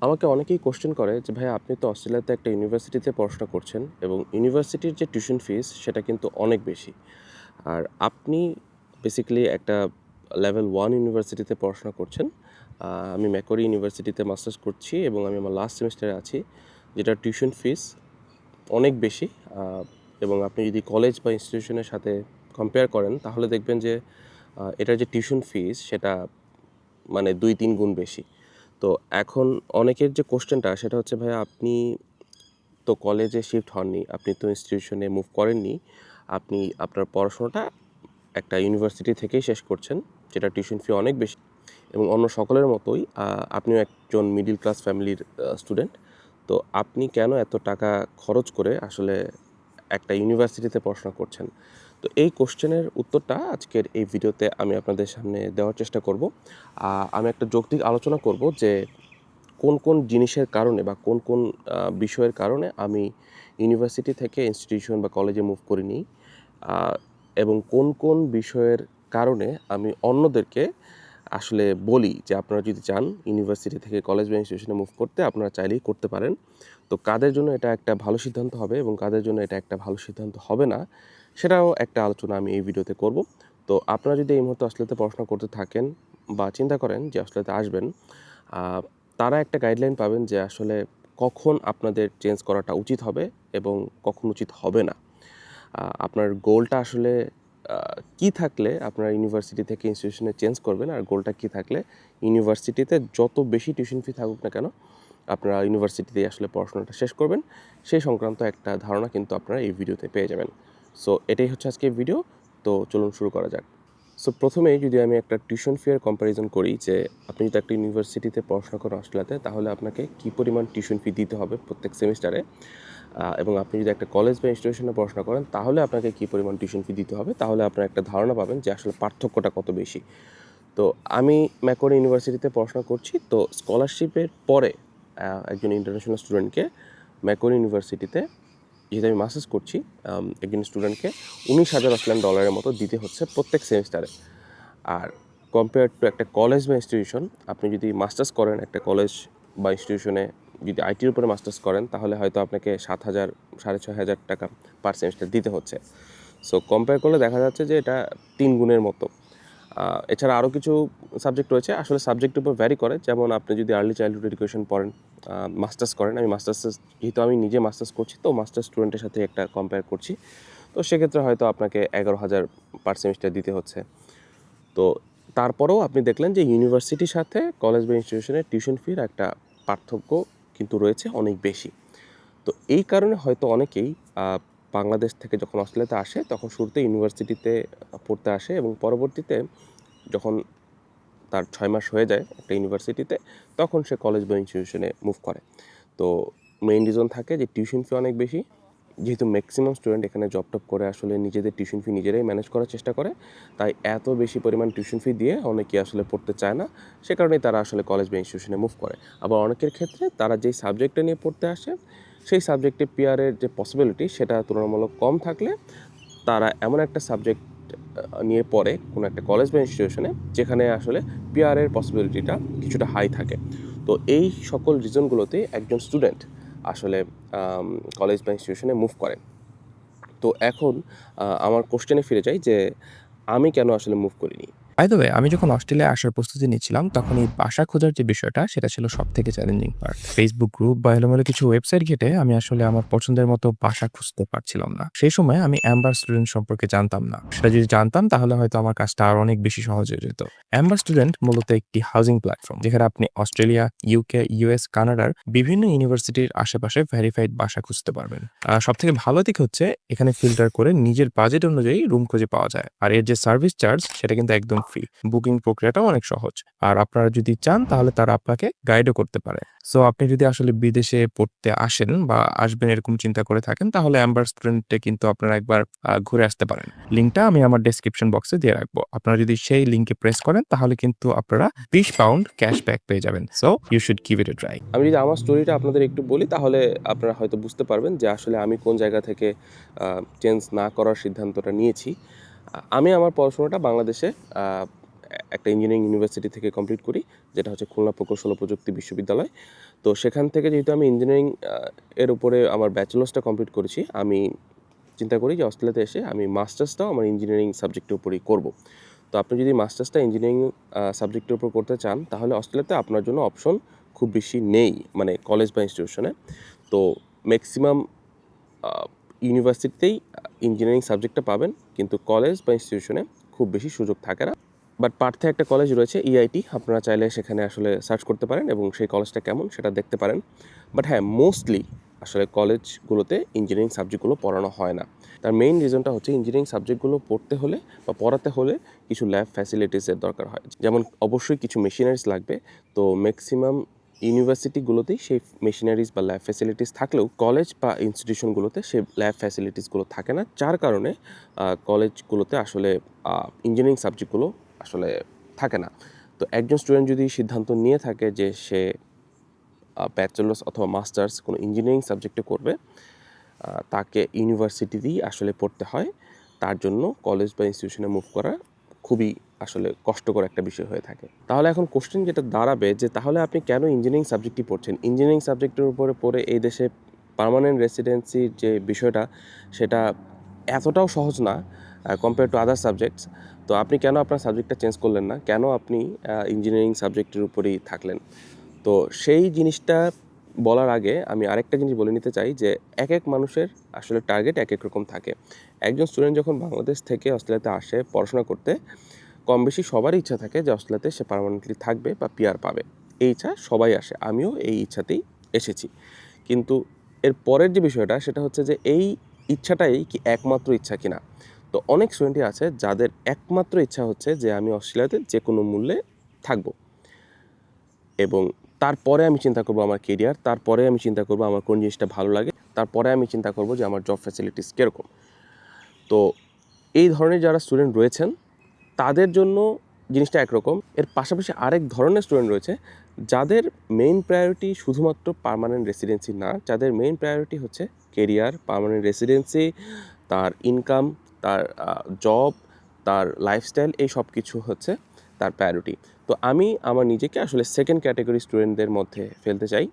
আমাকে অনেকেই কোশ্চেন করে যে ভাইয়া আপনি তো অস্ট্রেলিয়াতে একটা ইউনিভার্সিটিতে পড়াশোনা করছেন এবং ইউনিভার্সিটির যে টিউশন ফিস সেটা কিন্তু অনেক বেশি। আর আপনি বেসিক্যালি একটা লেভেল 1 ইউনিভার্সিটিতে পড়াশোনা করছেন। আমি ম্যাকোয়ারি ইউনিভার্সিটিতে মাস্টার্স করছি এবং আমি আমার লাস্ট সেমিস্টারে আছি, যেটার টিউশন ফিস অনেক বেশি। আ এবং আপনি যদি কলেজ বা ইনস্টিটিউশনের সাথে কম্পেয়ার করেন তাহলে দেখবেন যে এটার যে টিউশন ফিস সেটা মানে ২-৩ গুণ বেশি। তো এখন অনেকের যে কোশ্চেনটা সেটা হচ্ছে ভাইয়া আপনি তো কলেজে শিফট হননি, আপনি তো ইনস্টিটিউশনে মুভ করেননি। আপনি আপনার পড়াশোনাটা একটা ইউনিভার্সিটি থেকেই শেষ করছেন, যেটা টিউশন ফি অনেক বেশি এবং অন্য সকলের মতোই আপনিও একজন মিডল ক্লাস ফ্যামিলির স্টুডেন্ট। তো আপনি কেন এত টাকা খরচ করে আসলে একটা ইউনিভার্সিটিতে পড়াশোনা করছেন? তো এই কোশ্চেনের উত্তরটা আজকের এই ভিডিওতে আমি আপনাদের সামনে দেওয়ার চেষ্টা করব। আমি একটা যৌক্তিক আলোচনা করব যে কোন, কোন জিনিসের কারণে বা কোন, কোন বিষয়ের কারণে আমি ইউনিভার্সিটি থেকে ইনস্টিটিউশন বা কলেজে মুভ করিনি। আ এবং কোন, কোন বিষয়ের কারণে আমি অন্যদেরকে আসলে বলি যে আপনারা যদি চান ইউনিভার্সিটি থেকে কলেজ বা ইনস্টিটিউশনে মুভ করতে আপনারা চাইলেই করতে পারেন। তো কাদের জন্য এটা একটা ভালো সিদ্ধান্ত হবে এবং কাদের জন্য এটা একটা ভালো সিদ্ধান্ত হবে না, সেটাও একটা আলোচনা আমি এই ভিডিওতে করব। তো আপনারা যদি এই মুহূর্তে অস্ট্রেলিয়াতে পড়াশোনা করতে থাকেন বা চিন্তা করেন যে অস্ট্রেলিয়াতে আসবেন, আ তারা একটা গাইডলাইন পাবেন যে আসলে কখন আপনাদের চেঞ্জ করাটা উচিত হবে এবং কখন উচিত হবে না। আপনার গোলটা আসলে আ কী থাকলে আপনারা ইউনিভার্সিটি থেকে ইনস্টিটিউশনে চেঞ্জ করবেন, আর গোলটা কী থাকলে ইউনিভার্সিটিতে যত বেশি টিউশন ফি থাকুক না কেন, আপনারা ইউনিভার্সিটিতেই আসলে পড়াশোনাটা শেষ করবেন। সেই সংক্রান্ত একটা ধারণা কিন্তু আপনারা এই ভিডিওতে পেয়ে যাবেন। সো এটাই হচ্ছে আজকের ভিডিও। তো চলুন শুরু করা যাক। সো প্রথমেই যদি আমি একটা টিউশন ফি এর কম্প্যারিজন করি যে আপনি যদি একটা ইউনিভার্সিটিতে পড়াশোনা করেন অস্ট্রেলিয়াতে, তাহলে আপনাকে কী পরিমাণ টিউশন ফি দিতে হবে প্রত্যেক সেমিস্টারে। এবং আপনি যদি একটা কলেজ বা ইনস্টিটিউশনে পড়াশোনা করেন তাহলে আপনাকে কী পরিমাণ টিউশন ফি দিতে হবে, তাহলে আপনারা একটা ধারণা পাবেন যে আসলে পার্থক্যটা কত বেশি। তো আমি ম্যাকোয়ারি ইউনিভার্সিটিতে পড়াশোনা করছি। তো স্কলারশিপের পরে একজন ইন্টারন্যাশনাল স্টুডেন্টকে ম্যাকোয়ারি ইউনিভার্সিটিতে, যেহেতু আমি মাস্টার্স করছি, একজন স্টুডেন্টকে $১৯,০০০ মতো দিতে হচ্ছে প্রত্যেক সেমিস্টারে। আর কম্পেয়ার টু একটা কলেজ বা ইনস্টিটিউশন, আপনি যদি মাস্টার্স করেন একটা কলেজ বা ইনস্টিটিউশনে, যদি আইটির উপরে মাস্টার্স করেন তাহলে হয়তো আপনাকে ৭,০০০ ৳৬,৫০০ পার সেমিস্টার দিতে হচ্ছে। সো কম্পেয়ার করলে দেখা যাচ্ছে যে এটা ৩ গুণের মতো। এছাড়া আরও কিছু সাবজেক্ট রয়েছে, আসলে সাবজেক্টের উপর ভ্যারি করে। যেমন আপনি যদি আর্লি চাইল্ডহুড এডুকেশন পড়েন, মাস্টার্স করেন, আমি মাস্টার্সে, যেহেতু আমি নিজে মাস্টার্স করছি তো মাস্টার্স স্টুডেন্টের সাথে একটা কম্পেয়ার করছি। তো সেক্ষেত্রে হয়তো আপনাকে ১১,০০০ পার সেমিস্টার দিতে হচ্ছে। তো তারপরেও আপনি দেখলেন যে ইউনিভার্সিটির সাথে কলেজ বা ইনস্টিটিউশনের টিউশন ফির একটা পার্থক্য কিন্তু রয়েছে অনেক বেশি। তো এই কারণে হয়তো অনেকেই আ বাংলাদেশ থেকে যখন অস্ট্রেলিয়াতে আসে তখন শুরুতে ইউনিভার্সিটিতে পড়তে আসে এবং পরবর্তীতে যখন তার ৬ মাস হয়ে যায় একটা ইউনিভার্সিটিতে, তখন সে কলেজ বা ইনস্টিটিউশনে মুভ করে। তো মেইন রিজন থাকে যে টিউশন ফি অনেক বেশি। যেহেতু ম্যাক্সিমাম স্টুডেন্ট এখানে জব-টব করে আসলে নিজেদের টিউশন ফি নিজেরাই ম্যানেজ করার চেষ্টা করে। তাই এত বেশি পরিমাণ টিউশন ফি দিয়ে অনেকেই আসলে পড়তে চায় না। সে কারণেই তারা আসলে কলেজ বা ইনস্টিটিউশনে মুভ করে। আবার অনেকের ক্ষেত্রে তারা যেই সাবজেক্টটা নিয়ে পড়তে আসে, সেই সাবজেক্টে পিআরের যে পসিবিলিটি সেটা তুলনামূলক কম থাকলে তারা এমন একটা সাবজেক্ট নিয়ে পড়ে কোনো একটা কলেজ বা ইনস্টিটিউশনে, যেখানে আসলে পিআরের পসিবিলিটিটা কিছুটা হাই থাকে। তো এই সকল রিজনগুলোতেই একজন স্টুডেন্ট আসলে কলেজ বা ইনস্টিটিউশনে মুভ করে। তো এখন আমার কোশ্চেনে ফিরে যাই যে আমি কেন আসলে মুভ করিনি? বাই দ্য ওয়ে আমি যখন অস্ট্রেলিয়ায় আসার প্রস্তুতি নিচ্ছিলাম, তখন এই বাসা খোঁজার যে বিষয়টা, সেটা ছিল সবথেকে চ্যালেঞ্জিং পার্ট। Facebook গ্রুপ বা এলোমেলো কিছু ওয়েবসাইট ঘেঁটে আমি আসলে আমার পছন্দের মতো বাসা খুঁজতে পারছিলাম না। সেই সময় আমি এম্বার স্টুডেন্ট সম্পর্কে জানতাম না। সেটা যদি জানতাম তাহলে হয়তো আমার কাজটা আরো অনেক বেশি সহজ হয়ে যেত। এম্বার স্টুডেন্ট মূলত একটি হাউজিং প্ল্যাটফর্ম, যেখানে আপনি অস্ট্রেলিয়া, ইউকে, ইউএস, কানাডার বিভিন্ন ইউনিভার্সিটির আশেপাশে ভেরিফাইড বাসা খুঁজতে পারবেন। সবথেকে ভালো দিক হচ্ছে এখানে ফিল্টার করে নিজের বাজেট অনুযায়ী রুম খুঁজে পাওয়া যায়। আর এর যে সার্ভিস চার্জ সেটা কিন্তু একদম ফ্রি। বুকিং প্রক্রিয়াটাও অনেক সহজ। আর আপনারা যদি চান তাহলে তারা আপনাকে গাইডও করতে পারে। সো আপনি যদি আসলে বিদেশে পড়তে আসেন বা আসবেন এরকম চিন্তা করে থাকেন, তাহলে এম্বার স্টুডেন্টে কিন্তু আপনারা একবার ঘুরে আসতে পারেন। লিঙ্কটা আমি আমার ডেসক্রিপশন বক্সে দিয়ে রাখবো। আপনারা যদি সেই লিঙ্কে প্রেস করেন তাহলে কিন্তু আপনারা £20 ক্যাশব্যাক পেয়ে যাবেন। So you should give it a try. আমি যদি আমার স্টোরিটা আপনাদের একটু বলি তাহলে আপনারা হয়তো বুঝতে পারবেন যে আসলে আমি কোন জায়গা থেকে চেঞ্জ না করার সিদ্ধান্তটা নিয়েছি। আমি আমার পড়াশোনাটা বাংলাদেশে একটা ইঞ্জিনিয়ারিং ইউনিভার্সিটি থেকে কমপ্লিট করি, যেটা হচ্ছে খুলনা প্রকৌশল ও প্রযুক্তি বিশ্ববিদ্যালয়। তো সেখান থেকে যেহেতু আমি ইঞ্জিনিয়ারিং এর উপরে আমার ব্যাচেলার্সটা কমপ্লিট করেছি, আমি চিন্তা করি যে অস্ট্রেলিয়াতে এসে আমি মাস্টার্সটাও আমার ইঞ্জিনিয়ারিং সাবজেক্টের উপরেই করব। তো আপনি যদি মাস্টার্সটা ইঞ্জিনিয়ারিং সাবজেক্টের উপর করতে চান, তাহলে অস্ট্রেলিয়াতে আপনার জন্য অপশন খুব বেশি নেই, মানে কলেজ বা ইনস্টিটিউশনে। তো ম্যাক্সিমাম ইউনিভার্সিটিতেই ইঞ্জিনিয়ারিং সাবজেক্টটা পাবেন, কিন্তু কলেজ বা ইনস্টিটিউশনে খুব বেশি সুযোগ থাকে না। বাট পার্থে একটা কলেজ রয়েছে ইআইটি, আপনারা চাইলে সেখানে আসলে সার্চ করতে পারেন এবং সেই কলেজটা কেমন সেটা দেখতে পারেন। বাট হ্যাঁ, মোস্টলি আসলে কলেজগুলোতে ইঞ্জিনিয়ারিং সাবজেক্টগুলো পড়ানো হয় না। তার মেইন রিজনটা হচ্ছে ইঞ্জিনিয়ারিং সাবজেক্টগুলো পড়তে হলে বা পড়াতে হলে কিছু ল্যাব ফ্যাসিলিটিসের দরকার হয়, যেমন অবশ্যই কিছু মেশিনারিজ লাগবে। তো ম্যাক্সিমাম ইউনিভার্সিটিগুলোতেই সেই মেশিনারিজ বা ল্যাব ফ্যাসিলিটিস থাকলেও কলেজ বা ইনস্টিটিউশনগুলোতে সেই ল্যাব ফ্যাসিলিটিসগুলো থাকে না, যার কারণে কলেজগুলোতে আসলে ইঞ্জিনিয়ারিং সাবজেক্টগুলো আসলে থাকে না। তো একজন স্টুডেন্ট যদি সিদ্ধান্ত নিয়ে থাকে যে সে ব্যাচেলার্স অথবা মাস্টার্স কোনো ইঞ্জিনিয়ারিং সাবজেক্টে করবে, তাকে ইউনিভার্সিটিতেই আসলে পড়তে হয়। তার জন্য কলেজ বা ইনস্টিটিউশনে মুভ করা খুবই আসলে কষ্টকর একটা বিষয় হয়ে থাকে। তাহলে এখন কোশ্চেন যেটা দাঁড়াবে যে তাহলে আপনি কেন ইঞ্জিনিয়ারিং সাবজেক্টই পড়ছেন? ইঞ্জিনিয়ারিং সাবজেক্টের উপরে পড়ে এই দেশে পার্মানেন্ট রেসিডেন্সির যে বিষয়টা, সেটা এতটাও সহজ না কম্পেয়ার টু আদার সাবজেক্টস। তো আপনি কেন আপনার সাবজেক্টটা চেঞ্জ করলেন না? কেন আপনি ইঞ্জিনিয়ারিং সাবজেক্টের উপরেই থাকলেন? তো সেই জিনিসটা বলার আগে আমি আরেকটা জিনিস বলে নিতে চাই যে এক মানুষের আসলে টার্গেট এক রকম থাকে। একজন স্টুডেন্ট যখন বাংলাদেশ থেকে অস্ট্রেলিয়াতে আসে পড়াশোনা করতে, কম বেশি সবারই ইচ্ছা থাকে যে অস্ট্রেলিয়াতে সে পার্মানেন্টলি থাকবে বা পিআর পাবে। এই ইচ্ছা সবাই আসে, আমিও এই ইচ্ছাতেই এসেছি। কিন্তু এর পরের যে বিষয়টা সেটা হচ্ছে যে এই ইচ্ছাটাই কি একমাত্র ইচ্ছা কিনা। তো অনেক স্টুডেন্টই আছে যাদের একমাত্র ইচ্ছা হচ্ছে যে আমি অস্ট্রেলিয়াতে যে কোনো মূল্যে থাকবো, এবং তারপরে আমি চিন্তা করব আমার কেরিয়ার, তারপরে আমি চিন্তা করব আমার কোন জিনিসটা ভালো লাগে, তারপরে আমি চিন্তা করব যে আমার জব ফ্যাসিলিটিস কীরকম। তো এই ধরনের যারা স্টুডেন্ট রয়েছেন তাদের জন্য জিনিসটা একরকম। এর পাশাপাশি আরেক ধরনের স্টুডেন্ট রয়েছে যাদের মেইন প্রায়োরিটি শুধুমাত্র পার্মানেন্ট রেসিডেন্সি না, যাদের মেইন প্রায়োরিটি হচ্ছে কেরিয়ার, পার্মানেন্ট রেসিডেন্সি, তার ইনকাম, তার জব, তার লাইফস্টাইল, এই সব কিছু হচ্ছে তার প্রায়োরিটি। তো আমি আমার নিজেকে আসলে সেকেন্ড ক্যাটাগরি স্টুডেন্টদের মধ্যে ফেলতে চাই।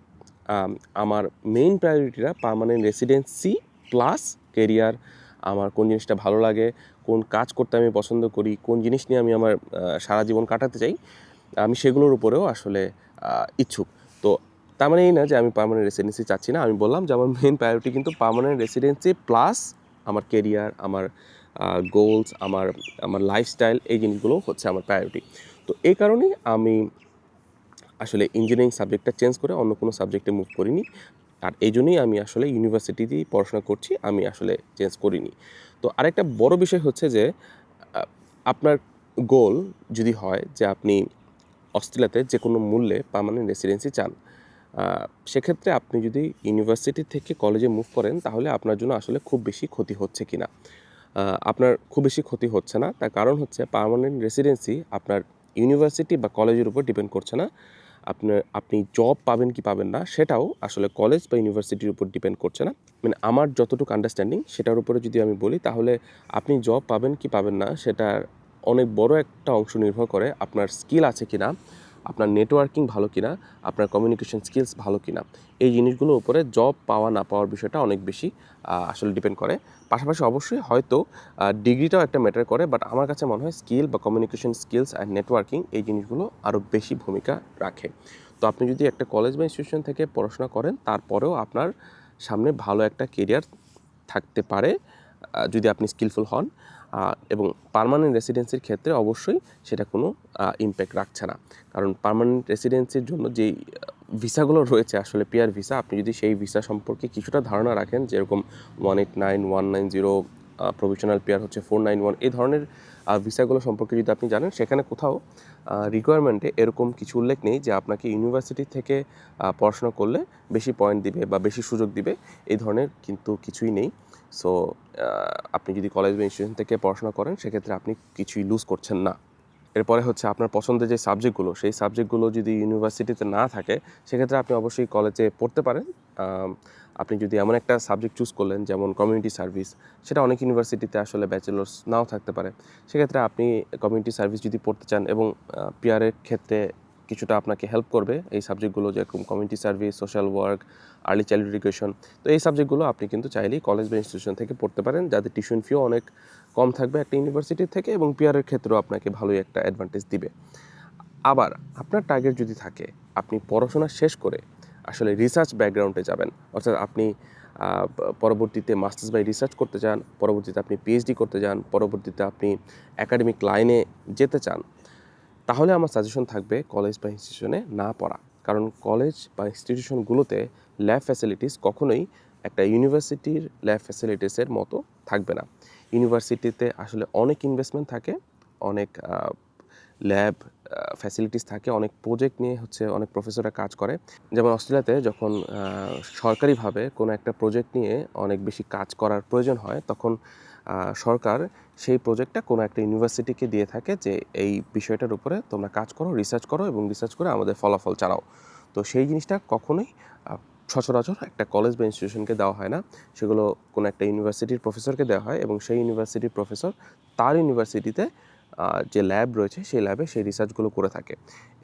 আমার মেইন প্রায়োরিটিটা পার্মানেন্ট রেসিডেন্সি প্লাস কেরিয়ার, আমার কোন জিনিসটা ভালো লাগে, কোন কাজ করতে আমি পছন্দ করি, কোন জিনিস নিয়ে আমি আমার সারা জীবন কাটাতে চাই, আমি সেগুলোর উপরেও আসলে ইচ্ছুক। তো তার মানে এই না যে আমি পার্মানেন্ট রেসিডেন্সি চাচ্ছি না। আমি বললাম যে আমার মেইন প্রায়োরিটি কিন্তু পার্মানেন্ট রেসিডেন্সি প্লাস আমার কেরিয়ার, আমার গোলস, আমার আমার লাইফস্টাইল, এই জিনিসগুলো হচ্ছে আমার প্রায়োরিটি। তো এই কারণেই আমি আসলে ইঞ্জিনিয়ারিং সাবজেক্টটা চেঞ্জ করে অন্য কোনো সাবজেক্টে মুভ করিনি। আর এই জন্যই আমি আসলে ইউনিভার্সিটিতেই পড়াশোনা করছি, আমি আসলে চেঞ্জ করিনি। তো আরেকটা বড় বিষয় হচ্ছে যে আ আপনার গোল যদি হয় যে আপনি অস্ট্রেলিয়াতে যে কোনো মূল্যে পার্মানেন্ট রেসিডেন্সি চান, আ সেক্ষেত্রে আপনি যদি ইউনিভার্সিটি থেকে কলেজে মুভ করেন তাহলে আপনার জন্য আসলে খুব বেশি ক্ষতি হচ্ছে কিনা। আপনার খুব বেশি ক্ষতি হচ্ছে না। তার কারণ হচ্ছে পার্মানেন্ট রেসিডেন্সি আপনার ইউনিভার্সিটি বা কলেজের উপর ডিপেন্ড করছে না। আপনি জব পাবেন কি পাবেন না সেটাও আসলে কলেজ বা ইউনিভার্সিটির উপর ডিপেন্ড করছে না। মানে আমার যতটুকু আন্ডারস্ট্যান্ডিং সেটার উপরে যদি আমি বলি, তাহলে আপনি জব পাবেন কি পাবেন না সেটার অনেক বড় একটা অংশ নির্ভর করে আপনার স্কিল আছে কিনা, আপনার নেটওয়ার্কিং ভালো কিনা, আপনার কমিউনিকেশন স্কিলস ভালো কিনা। এই জিনিসগুলোর উপরে জব পাওয়া না পাওয়ার বিষয়টা অনেক বেশি আসলে ডিপেন্ড করে। পাশাপাশি অবশ্যই হয়তো ডিগ্রিটাও একটা ম্যাটার করে, বাট আমার কাছে মনে হয় স্কিল বা কমিউনিকেশন স্কিলস অ্যান্ড নেটওয়ার্কিং এই জিনিসগুলো আরও বেশি ভূমিকা রাখে। তো আপনি যদি একটা কলেজ বা ইনস্টিটিউশন থেকে পড়াশোনা করেন, তারপরেও আপনার সামনে ভালো একটা কেরিয়ার থাকতে পারে যদি আপনি স্কিলফুল হন, এবং পার্মানেন্ট রেসিডেন্সির ক্ষেত্রে অবশ্যই সেটা কোনো ইমপ্যাক্ট রাখছে না। কারণ পার্মানেন্ট রেসিডেন্সির জন্য যেই ভিসাগুলো রয়েছে আসলে পিআর ভিসা, আপনি যদি সেই ভিসা সম্পর্কে কিছুটা ধারণা রাখেন, যেরকম 189, 190, প্রভিশনাল পিআর হচ্ছে 491, এই ধরনের ভিসাগুলো সম্পর্কে যদি আপনি জানেন, সেখানে কোথাও রিকোয়ারমেন্টে এরকম কিছু উল্লেখ নেই যে আপনাকে ইউনিভার্সিটি থেকে পড়াশোনা করলে বেশি পয়েন্ট দিবে বা বেশি সুযোগ দিবে, এই ধরনের কিন্তু কিছুই নেই। সো আপনি যদি কলেজ বা ইনস্টিটিউশন থেকে পড়াশোনা করেন সেক্ষেত্রে আপনি কিছুই লুজ করছেন না। এরপরে হচ্ছে আপনার পছন্দের যে সাবজেক্টগুলো, সেই সাবজেক্টগুলো যদি ইউনিভার্সিটিতে না থাকে সেক্ষেত্রে আপনি অবশ্যই কলেজে পড়তে পারেন। আপনি যদি এমন একটা সাবজেক্ট চুজ করলেন যেমন কমিউনিটি সার্ভিস, সেটা অনেক ইউনিভার্সিটিতে আসলে ব্যাচেলর্স নাও থাকতে পারে। সেক্ষেত্রে আপনি কমিউনিটি সার্ভিস যদি পড়তে চান এবং পিয়ারের ক্ষেত্রে কিছুটা আপনাকে হেল্প করবে এই সাবজেক্টগুলো, যেরকম community service, social work, early child education. তো এই সাবজেক্টগুলো আপনি কিন্তু চাইলেই কলেজ বা ইনস্টিটিউশন থেকে পড়তে পারেন, যাদের টিউশন ফিও অনেক কম থাকবে একটা ইউনিভার্সিটি থেকে, এবং পিয়ারের ক্ষেত্রেও আপনাকে ভালোই একটা অ্যাডভান্টেজ দিবে। আবার আপনার টার্গেট যদি থাকে আপনি পড়াশোনা শেষ করে আসলে রিসার্চ ব্যাকগ্রাউন্ডে যাবেন, অর্থাৎ আপনি পরবর্তীতে মাস্টার্স বাই রিসার্চ করতে চান, পরবর্তীতে আপনি পিএইচডি করতে চান, পরবর্তীতে আপনি একাডেমিক লাইনে যেতে চান, তাহলে আমার সাজেশন থাকবে কলেজ বা ইনস্টিটিউশনে না পড়া। কারণ কলেজ বা ইনস্টিটিউশনগুলোতে ল্যাব ফ্যাসিলিটিস কখনোই একটা ইউনিভার্সিটির ল্যাব ফ্যাসিলিটিসের মতো থাকবে না। ইউনিভার্সিটিতে আসলে অনেক ইনভেস্টমেন্ট থাকে, অনেক ল্যাব ফ্যাসিলিটিস থাকে, অনেক প্রজেক্ট নিয়ে অনেক প্রফেসররা কাজ করে। যেমন অস্ট্রেলিয়াতে যখন সরকারিভাবে কোনো একটা প্রজেক্ট নিয়ে অনেক বেশি কাজ করার প্রয়োজন হয়, তখন সরকার সেই প্রজেক্টটা কোনো একটা ইউনিভার্সিটিকে দিয়ে থাকে যে এই বিষয়টার উপরে তোমরা কাজ করো, রিসার্চ করো এবং রিসার্চ করে আমাদের ফলাফল জানাও। তো সেই জিনিসটা কখনোই সচরাচর একটা কলেজ বা ইনস্টিটিউশনকে দেওয়া হয় না, সেগুলো কোনো একটা ইউনিভার্সিটির প্রফেসরকে দেওয়া হয়, এবং সেই ইউনিভার্সিটির প্রফেসর তার ইউনিভার্সিটিতে যে ল্যাব রয়েছে সেই ল্যাবে সেই রিসার্চগুলো করে থাকে।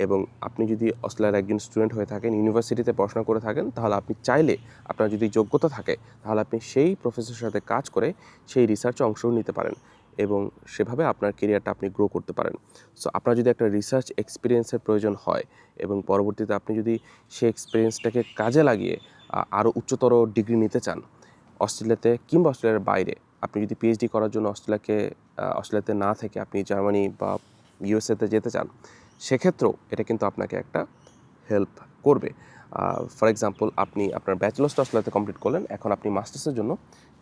এবং আপনি যদি অস্ট্রেলিয়ার একজন স্টুডেন্ট হয়ে থাকেন, ইউনিভার্সিটিতে পড়াশোনা করে থাকেন, তাহলে আপনি চাইলে, আপনার যদি যোগ্যতা থাকে, তাহলে আপনি সেই প্রফেসরের সাথে কাজ করে সেই রিসার্চে অংশ নিতে পারেন এবং সেভাবে আপনার কেরিয়ারটা আপনি গ্রো করতে পারেন। সো আপনার যদি একটা রিসার্চ এক্সপিরিয়েন্সের প্রয়োজন হয় এবং পরবর্তীতে আপনি যদি সেই এক্সপিরিয়েন্সটাকে কাজে লাগিয়ে আরও উচ্চতর ডিগ্রি নিতে চান অস্ট্রেলিয়াতে কিংবা অস্ট্রেলিয়ার বাইরে, আপনি যদি পিএইচডি করার জন্য অস্ট্রেলিয়াতে না থেকে আপনি জার্মানি বা ইউএসএতে যেতে চান, সেক্ষেত্রেও এটা কিন্তু আপনাকে একটা হেল্প করবে। ফর এক্সাম্পল, আপনি আপনার ব্যাচেলার্সটা অস্ট্রেলিয়াতে কমপ্লিট করলেন, এখন আপনি মাস্টার্সের জন্য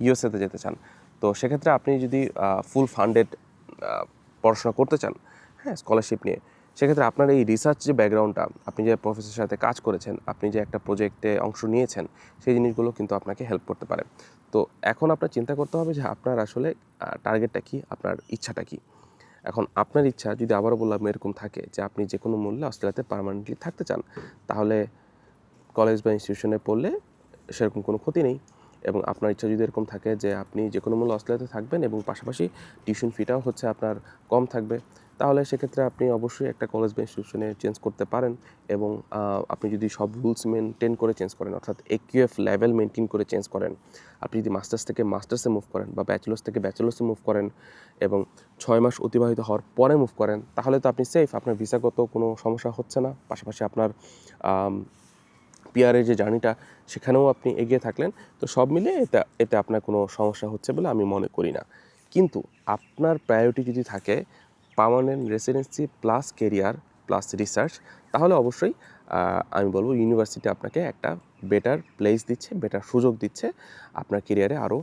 ইউএসএতে যেতে চান। তো সেক্ষেত্রে আপনি যদি ফুল ফান্ডেড পড়াশোনা করতে চান, হ্যাঁ, স্কলারশিপ নিয়ে, সেক্ষেত্রে আপনার এই রিসার্চ যে ব্যাকগ্রাউন্ডটা, আপনি যে প্রফেসরের সাথে কাজ করেছেন, আপনি যে একটা প্রজেক্টে অংশ নিয়েছেন, সেই জিনিসগুলো কিন্তু আপনাকে হেল্প করতে পারে। তো এখন আপনার চিন্তা করতে হবে যে আপনার আসলে টার্গেটটা কী, আপনার ইচ্ছাটা কী। এখন আপনার ইচ্ছা যদি আবারও বললাম এরকম থাকে যে আপনি যে কোনো মূল্যে অস্ট্রেলিয়াতে পার্মানেন্টলি থাকতে চান, তাহলে কলেজ বা ইনস্টিটিউশনে পড়লে সেরকম কোনো ক্ষতি নেই। এবং আপনার ইচ্ছা যদি এরকম থাকে যে আপনি যে কোনো মূল্যে অস্ট্রেলিয়াতে থাকবেন এবং পাশাপাশি টিউশন ফিটাও আপনার কম থাকবে, তাহলে সেক্ষেত্রে আপনি অবশ্যই একটা কলেজ বা ইনস্টিটিউশনে চেঞ্জ করতে পারেন। এবং আপনি যদি সব রুলস মেনটেন করে চেঞ্জ করেন, অর্থাৎ একিউএফ লেভেল মেনটেন করে চেঞ্জ করেন, আপনি যদি মাস্টার্স থেকে মাস্টার্সে মুভ করেন বা ব্যাচেলার্স থেকে ব্যাচেলার্সে মুভ করেন এবং 6 মাস অতিবাহিত হওয়ার পরে মুভ করেন, তাহলে তো আপনি সেফ, আপনার ভিসাগত কোনো সমস্যা হচ্ছে না। পাশাপাশি আপনার পিআরের যে জার্নিটা, সেখানেও আপনি এগিয়ে থাকলেন। তো সব মিলিয়ে এতে আপনার কোনো সমস্যা হচ্ছে বলে আমি মনে করি না। কিন্তু আপনার প্রায়োরিটি যদি থাকে permanent residency plus career plus research, তাহলে অবশ্যই আমি বলবো ইউনিভার্সিটি আপনাকে একটা বেটার প্লেস দিচ্ছে, বেটার সুযোগ দিচ্ছে আপনার কেরিয়ারে আরও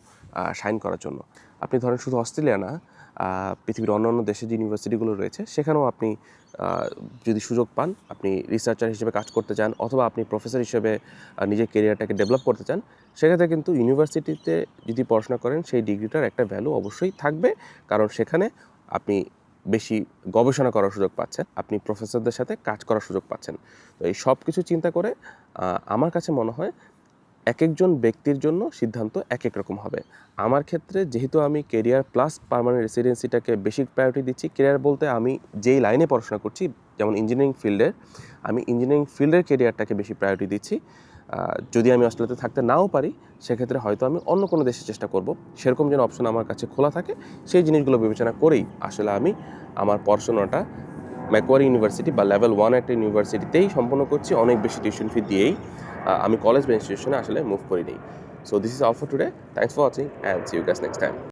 শাইন করার জন্য। আপনি ধরেন শুধু অস্ট্রেলিয়া না, পৃথিবীর অন্যান্য দেশে যে ইউনিভার্সিটিগুলো রয়েছে সেখানেও আপনি যদি সুযোগ পান, আপনি রিসার্চার হিসেবে কাজ করতে চান অথবা আপনি প্রফেসর হিসেবে নিজের কেরিয়ারটাকে ডেভেলপ করতে চান, সেক্ষেত্রে কিন্তু ইউনিভার্সিটিতে যদি পড়াশোনা করেন সেই ডিগ্রিটার একটা ভ্যালু অবশ্যই থাকবে। কারণ সেখানে আপনি বেশি গবেষণা করার সুযোগ পাচ্ছেন, আপনি প্রফেসরদের সাথে কাজ করার সুযোগ পাচ্ছেন। তো এই সব কিছু চিন্তা করে আমার কাছে মনে হয় একেকজন ব্যক্তির জন্য সিদ্ধান্ত একেক রকম হবে। আমার ক্ষেত্রে যেহেতু আমি কেরিয়ার প্লাস পার্মানেন্ট রেসিডেন্সিটাকে বেশি প্রায়োরিটি দিচ্ছি, কেরিয়ার বলতে আমি যেই লাইনে পড়াশোনা করছি, যেমন ইঞ্জিনিয়ারিং ফিল্ডের, আমি ইঞ্জিনিয়ারিং ফিল্ডের কেরিয়ারটাকে বেশি প্রায়োরিটি দিচ্ছি। যদি আমি অস্ট্রেলিয়াতে থাকতে নাও পারি, সেক্ষেত্রে হয়তো আমি অন্য কোনো দেশে চেষ্টা করব। সেরকম যেন অপশন আমার কাছে খোলা থাকে, সেই জিনিসগুলো বিবেচনা করেই আসলে আমি আমার পড়াশোনাটা ম্যাকোয়ারি ইউনিভার্সিটি বা লেভেল 1 একটা ইউনিভার্সিটিতেই সম্পন্ন করছি, অনেক বেশি টিউশন ফি দিয়েই। আমি কলেজ বা ইনস্টিটিউশনে আসলে মুভ করিনি। So this is all for today. Thanks for watching and see you guys next time.